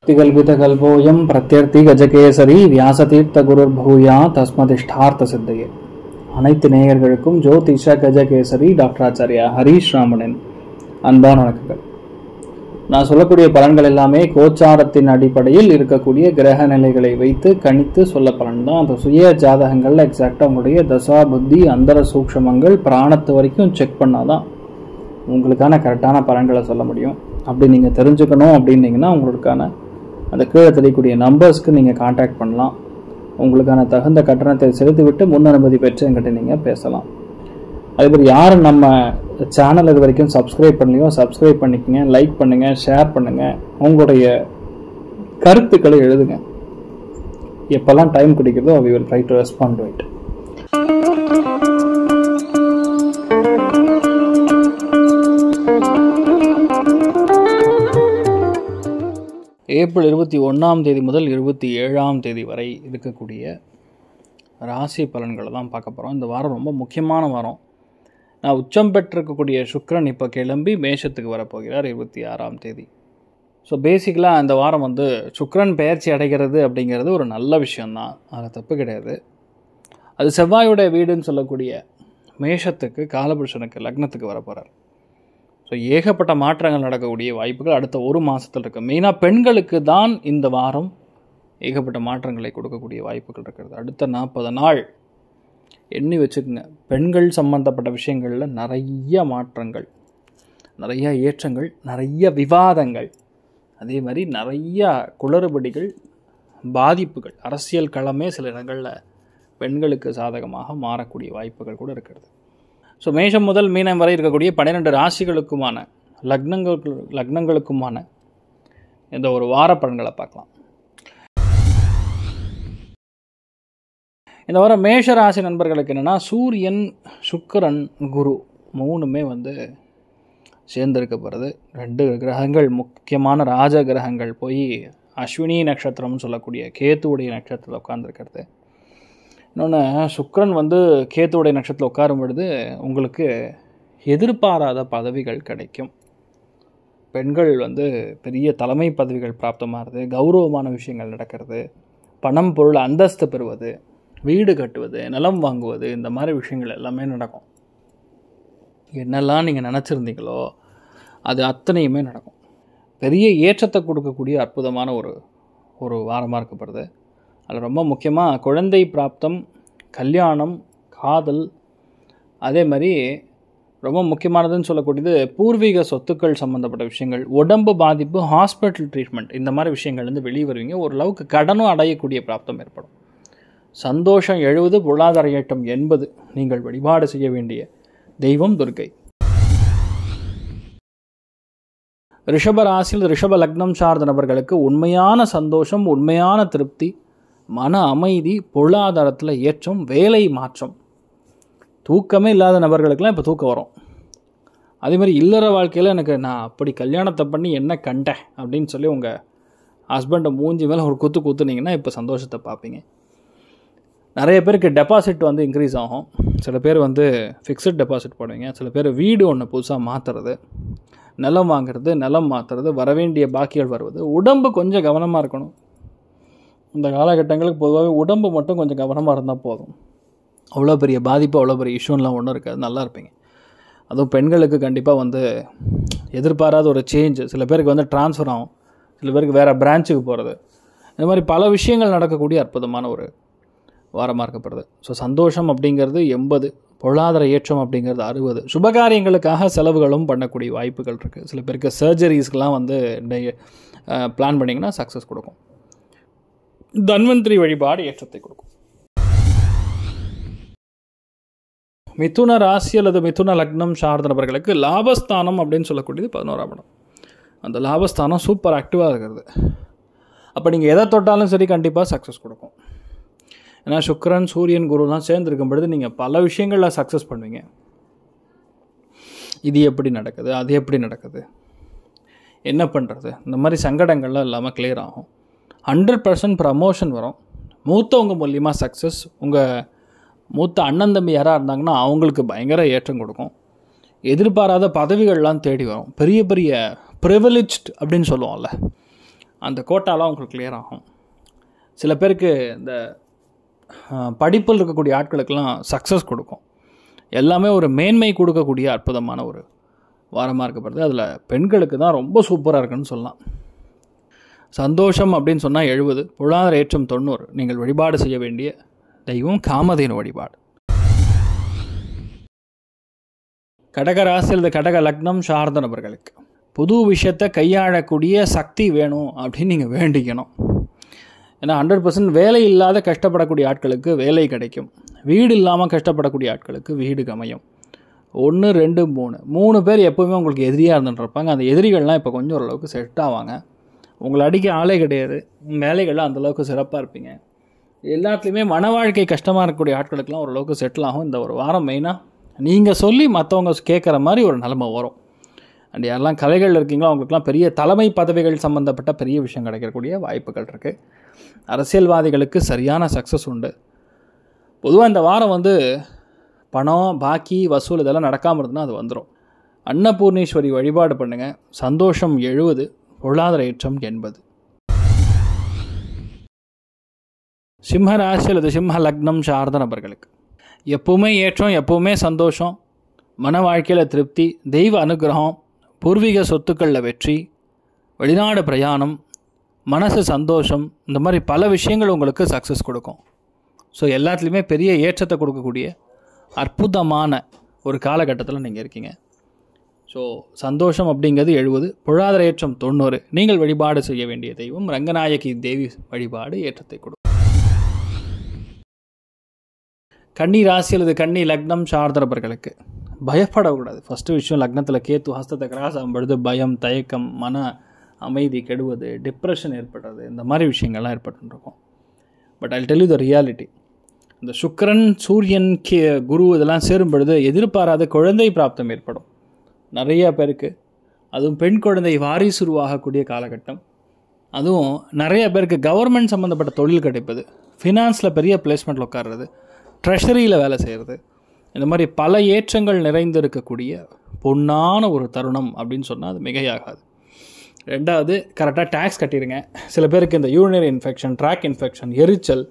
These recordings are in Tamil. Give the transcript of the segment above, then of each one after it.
திகல்பிதகல்போயம் பிரத்யர்த்தி கஜகேசரி வியாசதீர்த்த குருர் பூயா தஸ்மதிஷ்டார்த்த சித்தையே. அனைத்து நேயர்களுக்கும் ஜோதிஷ கஜகேசரி டாக்டர் ஆச்சாரியா ஹரீஷ் ராமனின் அன்பான வணக்கங்கள். நான் சொல்லக்கூடிய பலன்கள் எல்லாமே கோச்சாரத்தின் அடிப்படையில் இருக்கக்கூடிய கிரக நிலைகளை வைத்து கணித்து சொல்ல பலன் தான். அந்த சுய ஜாதகங்கள்ல எக்ஸாக்டாக உங்களுடைய தசா புத்தி அந்தர சூக்ஷமங்கள் பிராணத்து வரைக்கும் செக் பண்ணாதான் உங்களுக்கான கரெக்டான பலன்களை சொல்ல முடியும். அப்படி நீங்கள் தெரிஞ்சுக்கணும் அப்படின்னீங்கன்னா உங்களுக்கான அந்த கீழே தெரியக்கூடிய நம்பர்ஸ்க்கு நீங்கள் கான்டாக்ட் பண்ணலாம். உங்களுக்கான தகுந்த கட்டணத்தை செலுத்திவிட்டு முன் அனுமதி பெற்று என்கிட்ட நீங்கள் பேசலாம். அதேபோல் யாரும் நம்ம சேனல் இது வரைக்கும் சப்ஸ்கிரைப் பண்ணலையோ சப்ஸ்கிரைப் பண்ணிக்கங்க, லைக் பண்ணுங்கள், ஷேர் பண்ணுங்கள், உங்களுடைய கருத்துக்களை எழுதுங்க. எப்போல்லாம் டைம் கிடைக்கிறதோ we will try to respond to it. April 21 முதல் 27 வரை இருக்கக்கூடிய ராசி பலன்களை தான் பார்க்க போகிறோம். இந்த வாரம் ரொம்ப முக்கியமான வாரம். நான் உச்சம் பெற்றிருக்கக்கூடிய சுக்கிரன் இப்போ கிளம்பி மேஷத்துக்கு வரப்போகிறார் 26. ஸோ பேசிக்கலாக இந்த வாரம் சுக்கிரன் பெயர்ச்சி அடைகிறது அப்படிங்கிறது ஒரு நல்ல விஷயந்தான், அதில் தப்பு கிடையாது. அது செவ்வாயோட வீடுன்னு சொல்லக்கூடிய மேஷத்துக்கு காலபுருஷனுக்கு லக்னத்துக்கு வரப்போகிறார். ஸோ ஏகப்பட்ட மாற்றங்கள் நடக்கக்கூடிய வாய்ப்புகள் அடுத்த ஒரு மாதத்தில் இருக்குது. மெயினாக பெண்களுக்கு தான் இந்த வாரம் ஏகப்பட்ட மாற்றங்களை கொடுக்கக்கூடிய வாய்ப்புகள் இருக்கிறது. அடுத்த 40 நாள் எண்ணி வச்சுக்கோங்க. பெண்கள் சம்பந்தப்பட்ட விஷயங்களில் நிறைய மாற்றங்கள், நிறைய ஏற்றங்கள், நிறைய விவாதங்கள், அதே மாதிரி நிறைய குளறுபடிகள், பாதிப்புகள், அரசியல் களமே சில இடங்களில் பெண்களுக்கு சாதகமாக மாறக்கூடிய வாய்ப்புகள் கூட இருக்கிறது. ஸோ மேஷம் முதல் மீனம் வரை இருக்கக்கூடிய 12 ராசிகளுக்குமான லக்னங்களுக்குமான இந்த ஒரு வார பலன்களை பார்க்கலாம். இந்த வாரம் மேஷ ராசி நண்பர்களுக்கு என்னென்னா, சூரியன், சுக்கிரன், குரு மூணுமே சேர்ந்திருக்க போகிறது. 2 கிரகங்கள், முக்கியமான ராஜ கிரகங்கள் போய் அஸ்வினி நட்சத்திரம்னு சொல்லக்கூடிய கேத்துவுடைய நட்சத்திரத்தில் உட்கார்ந்துருக்கிறது. இன்னொன்று, சுக்கிரன் கேத்துவுடைய நட்சத்திரத்தில் உட்காரும் பொழுது உங்களுக்கு எதிர்பாராத பதவிகள் கிடைக்கும். பெண்கள் பெரிய தலைமை பதவிகள் பிராப்தமாகிறது, கௌரவமான விஷயங்கள் நடக்கிறது, பணம் பொருள் அந்தஸ்து பெறுவது, வீடு கட்டுவது, நிலம் வாங்குவது, இந்த மாதிரி விஷயங்கள் எல்லாமே நடக்கும். என்னெல்லாம் நீங்கள் நினச்சிருந்தீங்களோ அது அத்தனையுமே நடக்கும். பெரிய ஏற்றத்தை கொடுக்கக்கூடிய அற்புதமான ஒரு வாரமாக இருக்கப்படுது. அதில் ரொம்ப முக்கியமாக குழந்தை பிராப்தம், கல்யாணம், காதல், அதே மாதிரி ரொம்ப முக்கியமானதுன்னு சொல்லக்கூடியது பூர்வீக சொத்துக்கள் சம்மந்தப்பட்ட விஷயங்கள், உடம்பு பாதிப்பு, ஹாஸ்பிட்டல் ட்ரீட்மெண்ட், இந்த மாதிரி விஷயங்கள்லேருந்து வெளியே வருவீங்க. ஓரளவுக்கு கடனும் அடையக்கூடிய பிராப்தம் ஏற்படும். சந்தோஷம் 70, பொருளாதார ஏற்றம் 80. நீங்கள் வழிபாடு செய்ய வேண்டிய தெய்வம் துர்க்கை. ரிஷப ராசியில் ரிஷப லக்னம் சார்ந்த நபர்களுக்கு உண்மையான சந்தோஷம், உண்மையான திருப்தி, மன அமைதி, பொருளாதாரத்தில் ஏற்றம், வேலை மாற்றம். தூக்கமே இல்லாத நபர்களுக்கெல்லாம் இப்போ தூக்கம் வரும். அதே மாதிரி இல்லற வாழ்க்கையில் நான் அப்படி கல்யாணத்தை பண்ணி என்ன கண்டேன் அப்படின்னு சொல்லி உங்கள் ஹஸ்பண்டை மூஞ்சி மேலே ஒரு குத்துனீங்கன்னா இப்போ சந்தோஷத்தை பார்ப்பீங்க. நிறைய பேருக்கு டெபாசிட் இன்க்ரீஸ் ஆகும். சில பேர் ஃபிக்ஸட் டெபாசிட் போடுவீங்க. சில பேர் வீடு ஒன்று புதுசாக மாற்றுறது, நிலம் வாங்கிறது, நிலம் மாற்றுறது, வரவேண்டிய பாக்கிகள் வருவது. உடம்பு கொஞ்சம் கவனமாக இருக்கணும். இந்த காலகட்டங்களுக்கு பொதுவாகவே உடம்பு மட்டும் கொஞ்சம் கவனமாக இருந்தால் போதும். அவ்வளோ பெரிய பாதிப்பு, அவ்வளோ பெரிய இஷ்யூலாம் ஒன்றும் இருக்காது, நல்லா இருப்பீங்க. அதுவும் பெண்களுக்கு கண்டிப்பாக எதிர்பாராத ஒரு சேஞ்சு. சில பேருக்கு ட்ரான்ஸ்ஃபர் ஆகும், சில பேருக்கு வேறு பிரான்ச்சுக்கு போகிறது, இந்த மாதிரி பல விஷயங்கள் நடக்கக்கூடிய அற்புதமான ஒரு வாரமாக இருக்கப்படுது. ஸோ சந்தோஷம் அப்படிங்கிறது 80, பொருளாதார ஏற்றம் அப்படிங்கிறது 60. சுபகாரியங்களுக்காக செலவுகளும் பண்ணக்கூடிய வாய்ப்புகள் இருக்குது. சில பேருக்கு சர்ஜரிஸ்க்கெலாம் பிளான் பண்ணிங்கன்னா சக்ஸஸ் கொடுக்கும். தன்வந்திரி வழிபாடு ஏற்றத்தை கொடுக்கும். மிதுன ராசி அல்லது மிதுன லக்னம் சார்ந்த நபர்களுக்கு லாபஸ்தானம் அப்படின்னு சொல்லக்கூடியது 11ஆம் இடம். அந்த லாபஸ்தானம் சூப்பர் ஆக்டிவாக இருக்கிறது. அப்போ நீங்கள் எதை தொட்டாலும் சரி கண்டிப்பாக சக்ஸஸ் கொடுக்கும். ஏன்னா சுக்கிரன், சூரியன், குருலாம் சேர்ந்துருக்கும் பொழுது நீங்கள் பல விஷயங்களில் சக்ஸஸ் பண்ணுவீங்க. இது எப்படி நடக்குது, அது எப்படி நடக்குது, என்ன பண்ணுறது, இந்த மாதிரி சங்கடங்கள்லாம் இல்லாமல் கிளியர் ஆகும். 100% ப்ரமோஷன் வரும். மூத்தவங்க மூலியமாக சக்ஸஸ். உங்கள் மூத்த அண்ணன் தம்பி யாராக இருந்தாங்கன்னா அவங்களுக்கு பயங்கர ஏற்றம் கொடுக்கும். எதிர்பாராத பதவிகள்லாம் தேடி வரும். பெரிய பெரிய ப்ரிவிலேஜ்ட் அப்படின்னு சொல்லுவோம்ல, அந்த கோட்டாலாம் உங்களுக்கு கிளியர் ஆகும். சில பேருக்கு இந்த படிப்பில் இருக்கக்கூடிய ஆட்களுக்கெல்லாம் சக்ஸஸ் கொடுக்கும். எல்லாமே ஒரு மேன்மை கொடுக்கக்கூடிய அற்புதமான ஒரு வாரமாக இருக்கப்படுது. அதில் பெண்களுக்கு தான் ரொம்ப சூப்பராக இருக்குன்னு சொல்லலாம். சந்தோஷம் அப்படின்னு சொன்னால் 70, பொருளாதார ஏற்றம் 90. நீங்கள் வழிபாடு செய்ய வேண்டிய தெய்வம் காமதேனு வழிபாடு. கடக ராசி அல்லது கடக லக்னம் சார்ந்த நபர்களுக்கு புது விஷயத்தை கையாளக்கூடிய சக்தி வேணும் அப்படின்னு நீங்கள் வேண்டிக்கணும். ஏன்னா 100% வேலை இல்லாத கஷ்டப்படக்கூடிய ஆட்களுக்கு வேலை கிடைக்கும். வீடு இல்லாமல் கஷ்டப்படக்கூடிய ஆட்களுக்கு வீடு அமையும். 1 2 3 பேர் எப்போவுமே உங்களுக்கு எதிரியாக இருந்துட்டுருப்பாங்க. அந்த எதிரிகள்லாம் இப்போ கொஞ்சம் ஓரளவுக்கு செட் ஆவாங்க. உங்களை அடிக்க ஆளே கிடையாது. வேலைகள்லாம் அந்தளவுக்கு சிறப்பாக இருப்பீங்க. எல்லாத்துலேயுமே மன வாழ்க்கை கஷ்டமாக இருக்கக்கூடிய ஆட்களுக்கெல்லாம் ஓரளவுக்கு செட்டில் ஆகும். இந்த ஒரு வாரம் மெயினாக நீங்கள் சொல்லி மற்றவங்க கேட்குற மாதிரி ஒரு நிலைமை வரும். அண்ட் யாரெல்லாம் கலைகளில் இருக்கீங்களோ அவங்களுக்குலாம் பெரிய தலைமை பதவிகள் சம்மந்தப்பட்ட பெரிய விஷயம் கிடைக்கக்கூடிய வாய்ப்புகள் இருக்குது. அரசியல்வாதிகளுக்கு சரியான சக்ஸஸ் உண்டு. பொதுவாக இந்த வாரம் பணம் பாக்கி வசூல் இதெல்லாம் நடக்காமல் இருந்ததுன்னா அது வந்துடும். அன்னபூர்ணேஸ்வரி வழிபாடு பண்ணுங்கள். சந்தோஷம் 70, பொருளாதார ஏற்றம் 80. சிம்ம ராசி அல்லது சிம்ம லக்னம் சார்ந்த நபர்களுக்கு எப்போவுமே ஏற்றம், எப்போவுமே சந்தோஷம், மன வாழ்க்கையில் திருப்தி, தெய்வ அனுகிரகம், பூர்வீக சொத்துக்களில் வெற்றி, வெளிநாடு பிரயாணம், மனசு சந்தோஷம், இந்த மாதிரி பல விஷயங்கள் உங்களுக்கு சக்ஸஸ் கொடுக்கும். ஸோ எல்லாத்துலேயுமே பெரிய ஏற்றத்தை கொடுக்கக்கூடிய அற்புதமான ஒரு காலகட்டத்தில் நீங்கள் இருக்கீங்க. ஸோ சந்தோஷம் அப்படிங்கிறது 70, பொருளாதார ஏற்றம் 90. நீங்கள் வழிபாடு செய்ய வேண்டிய தெய்வம் ரங்கநாயகி தேவி வழிபாடு ஏற்றத்தை கொடுக்கும். கன்னி ராசி அல்லது கன்னி லக்னம் சார்ந்தவர்களுக்கு பயப்படக்கூடாது. ஃபஸ்ட்டு விஷயம், லக்னத்தில் கேத்து ஹஸ்தத்தை கிராஸ் ஆகும்பொழுது பயம், தயக்கம், மன அமைதி கெடுவது, டிப்ரெஷன் ஏற்படுறது, இந்த மாதிரி விஷயங்கள்லாம் ஏற்பட்டுருக்கும். But I tell you the reality. இந்த சுக்கிரன், சூரியன், குரு இதெல்லாம் சேரும் பொழுது எதிர்பாராத குழந்தை பிராப்தம் ஏற்படும் நிறைய பேருக்கு. அதுவும் பெண் குழந்தை வாரிசு உருவாகக்கூடிய காலகட்டம். அதுவும் நிறைய பேருக்கு கவர்மெண்ட் சம்மந்தப்பட்ட தொழில் கிடைப்பது, ஃபினான்ஸில் பெரிய பிளேஸ்மெண்ட்டில் உட்கார்றது, ட்ரெஷரியில் வேலை செய்கிறது, இந்த மாதிரி பல ஏற்றங்கள் நிறைந்து இருக்கக்கூடிய பொன்னான ஒரு தருணம் அப்படின்னு சொன்னால் அது மிகையாகாது. ரெண்டாவது, கரெக்டாக டேக்ஸ் கட்டிடுங்க. சில பேருக்கு இந்த யூரினரி இன்ஃபெக்ஷன், ட்ராக் இன்ஃபெக்ஷன், எரிச்சல்,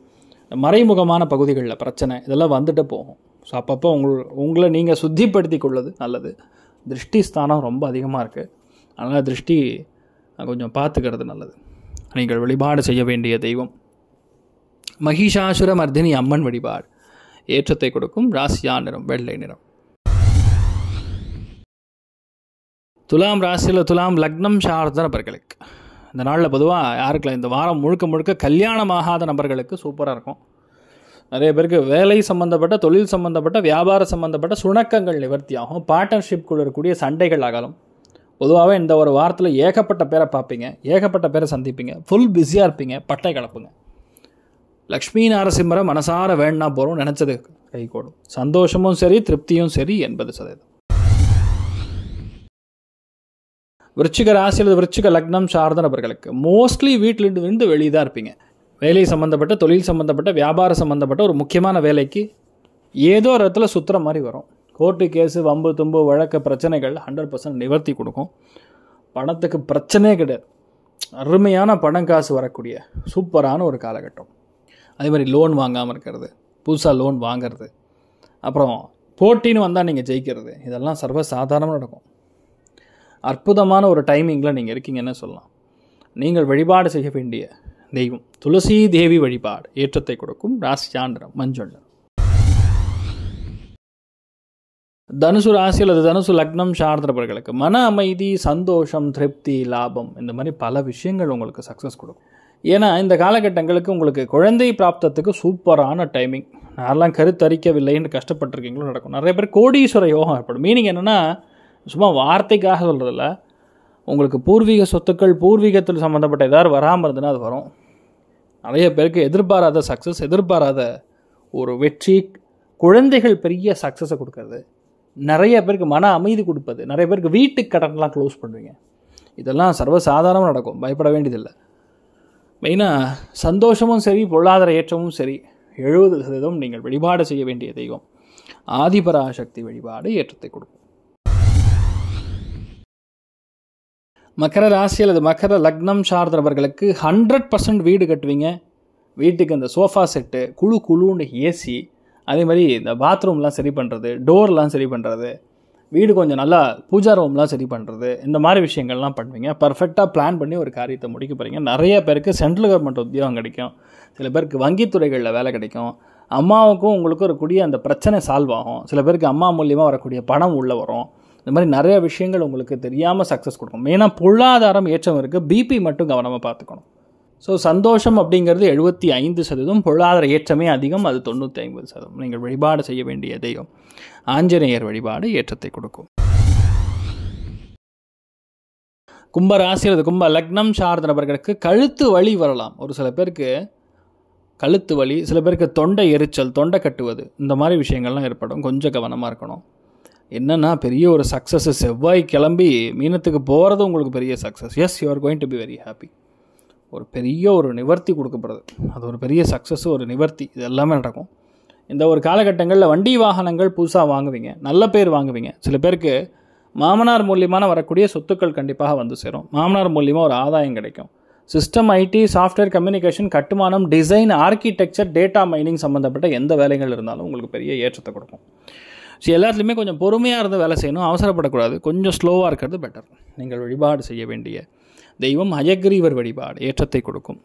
மறைமுகமான பகுதிகளில் பிரச்சனை இதெல்லாம் வந்துட்டு போகும். ஸோ அப்பப்போ உங்களை நீங்கள் சுத்திப்படுத்தி கொள்வது நல்லது. திருஷ்டி ஸ்தானம் ரொம்ப அதிகமாக இருக்குது. அதனால் திருஷ்டி கொஞ்சம் பார்த்துக்கிறது நல்லது. நீங்கள் வழிபாடு செய்ய வேண்டிய தெய்வம் மகிஷாசுர மர்தினி அம்மன் வழிபாடு ஏற்றத்தை கொடுக்கும். ராசியா நிறம் வெள்ளை நிறம். துலாம் ராசியில் துலாம் லக்னம் சார்ந்த நபர்களுக்கு இந்த நாளில் பொதுவாக யாருக்கெல்லாம் இந்த வாரம் முழுக்க முழுக்க கல்யாணமாகாத நபர்களுக்கு சூப்பராக இருக்கும். நிறைய பேருக்கு வேலை சம்மந்தப்பட்ட, தொழில் சம்மந்தப்பட்ட, வியாபார சம்மந்தப்பட்ட சுணக்கங்கள் நிவர்த்தியாகும். பார்ட்னர்ஷிப்குள்ள இருக்கக்கூடிய சண்டைகள் அகலும். பொதுவாகவே இந்த ஒரு வாரத்தில் ஏகப்பட்ட பேரை பார்ப்பீங்க, ஏகப்பட்ட பேரை சந்திப்பீங்க, ஃபுல் பிஸியாக இருப்பீங்க, பட்டை கலப்புங்க. லக்ஷ்மி நாரசிம்மரை மனசார வேணா போகிறோம், நினச்சது கைகூடும். சந்தோஷமும் சரி, திருப்தியும் சரி 80%. விருச்சிக ராசியில் விருச்சிக லக்னம் சார்ந்த நபர்களுக்கு மோஸ்ட்லி வீட்டிலிருந்து வெளியே தான் இருப்பீங்க. வேலை சம்மந்தப்பட்ட, தொழில் சம்மந்தப்பட்ட, வியாபார சம்மந்தப்பட்ட ஒரு முக்கியமான வேலைக்கு ஏதோ ஒரு இடத்துல சுற்றுற மாதிரி வரும். கோர்ட்டு கேஸு, வம்பு தும்பு, வழக்கு பிரச்சனைகள் 100% நிவர்த்தி கொடுக்கும். பணத்துக்கு பிரச்சனையே கிடையாது. அருமையான பணம் காசு வரக்கூடிய சூப்பரான ஒரு காலகட்டம். அதே மாதிரி லோன் வாங்காமல் இருக்கிறது, புதுசாக லோன் வாங்கிறது, அப்புறம் போட்டின்னு வந்தால் நீங்கள் ஜெயிக்கிறது, இதெல்லாம் சர்வசாதாரணமாக நடக்கும். அற்புதமான ஒரு டைமிங்கில் நீங்கள் இருக்கீங்கன்னு சொல்லலாம். நீங்கள் வழிபாடு செய்ய வேண்டிய தெய்வம் துளசி தேவி வழிபாடு ஏற்றத்தை கொடுக்கும். ராசியா நிறம் மஞ்சள் நிறம். தனுசு ராசி அல்லது தனுசு லக்னம் சார்ந்தவர்களுக்கு மன அமைதி, சந்தோஷம், திருப்தி, லாபம், இந்த மாதிரி பல விஷயங்கள் உங்களுக்கு சக்ஸஸ் கொடுக்கும். ஏன்னா இந்த காலகட்டங்களுக்கு உங்களுக்கு குழந்தை பிராப்தத்துக்கு சூப்பரான டைமிங். யாரெல்லாம் கருத்தரிக்கவில்லைன்னு கஷ்டப்பட்டிருக்கீங்களோ நடக்கும். நிறைய பேர் கோடீஸ்வர யோகம் ஏற்படும். மீனிங் என்னென்னா, சும்மா வார்த்தைக்காக சொல்கிறதில்ல, உங்களுக்கு பூர்வீக சொத்துக்கள், பூர்வீகத்தில் சம்மந்தப்பட்ட ஏதாவது வராமல் இருந்ததுன்னா அது வரும். நிறைய பேருக்கு எதிர்பாராத சக்ஸஸ், எதிர்பாராத ஒரு வெற்றி, குழந்தைகள் பெரிய சக்ஸஸை கொடுக்கறது, நிறைய பேருக்கு மன அமைதி கொடுப்பது, நிறைய பேருக்கு வீட்டுக்கு கடன்லாம் க்ளோஸ் பண்ணுவீங்க. இதெல்லாம் சர்வசாதாரணமாக நடக்கும், பயப்பட வேண்டியதில்லை. மெயினாக சந்தோஷமும் சரி, பொருளாதார ஏற்றமும் சரி 70% நீங்கள் வழிபாடு செய்ய வேண்டிய தெய்வம் ஆதிபராசக்தி வழிபாடு ஏற்றத்தை கொடுக்கும். மகர ராசி அல்லது மகர லக்னம் சார்ந்தவர்களுக்கு 100% வீடு கட்டுவீங்க. வீட்டுக்கு அந்த சோஃபா செட்டு, குழுன்னு ஏசி, அதே மாதிரி இந்த பாத்ரூம்லாம் சரி பண்ணுறது, டோர்லாம் சரி பண்ணுறது, வீடு கொஞ்சம் நல்லா பூஜா ரூம்லாம் சரி பண்ணுறது, இந்த மாதிரி விஷயங்கள்லாம் பண்ணுவீங்க. பர்ஃபெக்டாக பிளான் பண்ணி ஒரு காரியத்தை முடிக்க போகிறீங்க. நிறைய பேருக்கு சென்ட்ரல் கவர்மெண்ட் உத்தியோகம் கிடைக்கும். சில பேருக்கு வங்கித்துறைகளில் வேலை கிடைக்கும். அம்மாவுக்கும் உங்களுக்கும் இருக்கக்கூடிய அந்த பிரச்சனை சால்வ் ஆகும். சில பேருக்கு அம்மா மூலியமாக வரக்கூடிய பணம் உள்ளே வரும். இந்த மாதிரி நிறைய விஷயங்கள் உங்களுக்கு தெரியாமல் சக்ஸஸ் கொடுக்கும். மெயினாக பொருளாதாரம் ஏற்றம் இருக்குது. பிபி மட்டும் கவனமாக பார்த்துக்கணும். ஸோ சந்தோஷம் அப்படிங்கிறது 75%, பொருளாதார ஏற்றமே அதிகம், அது 95%. நீங்கள் வழிபாடு செய்ய வேண்டிய தெய்வம் ஆஞ்சநேயர் வழிபாடு ஏற்றத்தை கொடுக்கும். கும்ப ராசி அல்லது கும்ப லக்னம் சார்ந்த நபர்களுக்கு கழுத்து வலி வரலாம். ஒரு சில பேருக்கு கழுத்து வலி, சில பேருக்கு தொண்டை எரிச்சல், தொண்டை கட்டுவது, இந்த மாதிரி விஷயங்கள்லாம் ஏற்படும். கொஞ்சம் கவனமாக இருக்கணும். என்னென்னா பெரிய ஒரு சக்ஸஸ், செவ்வாய் கிளம்பி மீனத்துக்கு போகிறது உங்களுக்கு பெரிய success. Yes, you are going to be very happy. ஒரு பெரிய ஒரு நிவர்த்தி கொடுக்கப்படுது. அது ஒரு பெரிய சக்ஸஸ், ஒரு நிவர்த்தி, இது எல்லாமே நடக்கும். இந்த ஒரு காலகட்டங்களில் வண்டி வாகனங்கள் புதுசாக வாங்குவீங்க, நல்ல பேர் வாங்குவீங்க. சில பேருக்கு மாமனார் மூலியமான வரக்கூடிய சொத்துக்கள் கண்டிப்பாக வந்து சேரும். மாமனார் மூலியமாக ஒரு ஆதாயம் கிடைக்கும். சிஸ்டம், ஐடி, சாஃப்ட்வேர், கம்யூனிகேஷன், கட்டுமானம், டிசைன், ஆர்கிடெக்சர், டேட்டா மைனிங் சம்மந்தப்பட்ட எந்த வேலைகள் இருந்தாலும் உங்களுக்கு பெரிய ஏற்றத்தை கொடுக்கும். ஸோ எல்லாத்துலேயுமே கொஞ்சம் பொறுமையாக இருந்து வேலை செய்யணும், அவசரப்படக்கூடாது. கொஞ்சம் ஸ்லோவாக இருக்கிறது பெட்டர். நீங்கள் வழிபாடு செய்ய வேண்டிய தெய்வம் ஹயக்ரீவர் வழிபாடு ஏற்றத்தை கொடுக்கும்.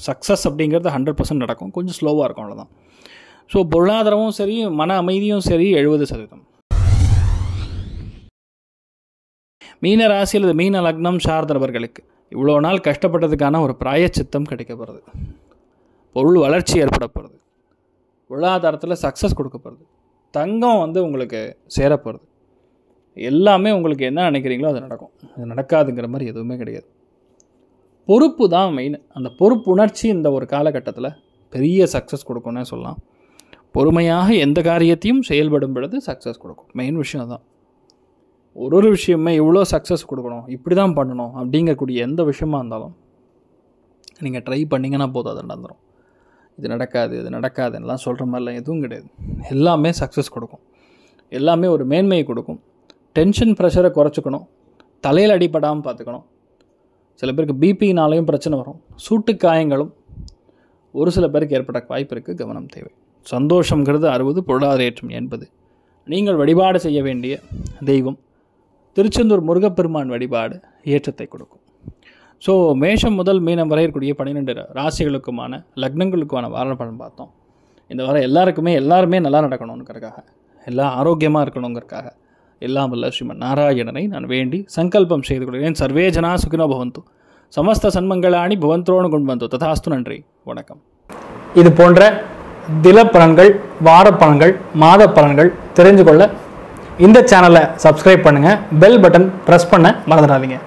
சக்ஸஸ் அப்படிங்கிறது 100% நடக்கும். கொஞ்சம் ஸ்லோவாக இருக்கும், அவ்வளோதான். ஸோ பொருளாதாரமும் சரி, மன அமைதியும் சரி 70%. மீன ராசி அல்லது மீன லக்னம் சார்ந்தவர்களுக்கு இவ்வளோ நாள் கஷ்டப்பட்டதுக்கான ஒரு பிராயச்சித்தம் கிடைக்கப்படுறது. பொருள் வளர்ச்சி ஏற்படப்படுறது. பொருளாதாரத்தில் சக்ஸஸ் கொடுக்கப்படுறது. தங்கம் வந்து உங்களுக்கு சேரப்படுறது. எல்லாமே உங்களுக்கு என்ன நினைக்கிறீங்களோ அது நடக்கும். அது நடக்காதுங்கிற மாதிரி எதுவுமே கிடையாது. பொறுப்பு தான் மெயின். அந்த பொறுப்பு உணர்ச்சி இந்த ஒரு காலகட்டத்தில் பெரிய சக்ஸஸ் கொடுக்கும்னே சொல்லலாம். பொறுமையாக எந்த காரியத்தையும் செயல்படும் பொழுது சக்ஸஸ் கொடுக்கும். மெயின் விஷயம் தான். ஒரு விஷயமே இவ்வளோ சக்ஸஸ் கொடுக்கணும், இப்படி தான் பண்ணணும் அப்படிங்கக்கூடிய எந்த விஷயமா இருந்தாலும் நீங்கள் ட்ரை பண்ணிங்கன்னா போதும், அது நடந்துடும். இது நடக்காது, இது நடக்காதுன்னெலாம் சொல்கிற மாதிரிலாம் எதுவும் கிடையாது. எல்லாமே சக்ஸஸ் கொடுக்கும். எல்லாமே ஒரு மேன்மையை கொடுக்கும். டென்ஷன் ப்ரெஷரை குறைச்சிக்கணும். தலையில் அடிப்படாமல் பார்த்துக்கணும். சில பேருக்கு பிபினாலையும் பிரச்சனை வரும். சூட்டு காயங்களும் ஒரு சில பேருக்கு ஏற்பட வாய்ப்பு இருக்குது. கவனம் தேவை. சந்தோஷங்கிறது 60, பொருளாதார ஏற்றம் 80. நீங்கள் வழிபாடு செய்ய வேண்டிய தெய்வம் திருச்செந்தூர் முருகப்பெருமான் வழிபாடு ஏற்றத்தை கொடுக்கும். ஸோ மேஷம் முதல் மீனம் வரை இருக்கக்கூடிய 12 ராசிகளுக்குமான லக்னங்களுக்குமான வார பலன் பார்த்தோம். இந்த வாரம் எல்லாருமே நல்லா நடக்கணுங்கிறதுக்காக, எல்லாம் ஆரோக்கியமாக இருக்கணுங்கிறதுக்காக எல்லாம் வல்ல ஸ்ரீமன் நாராயணனை நான் வேண்டி சங்கல்பம் செய்து கொள்கிறேன். சர்வே ஜனா சுகினோ பவந்து, சமஸ்த சன்மங்களாணி புவந்தோனு குண்பந்து ததாஸ்து. நன்றி, வணக்கம். இது போன்ற தில பலன்கள், வார பலன்கள், மாத பலன்கள் தெரிஞ்சு கொள்ள இந்த சேனலை சப்ஸ்கிரைப் பண்ணுங்கள். பெல் பட்டன் ப்ரெஸ் பண்ண மறந்துடாதீங்க.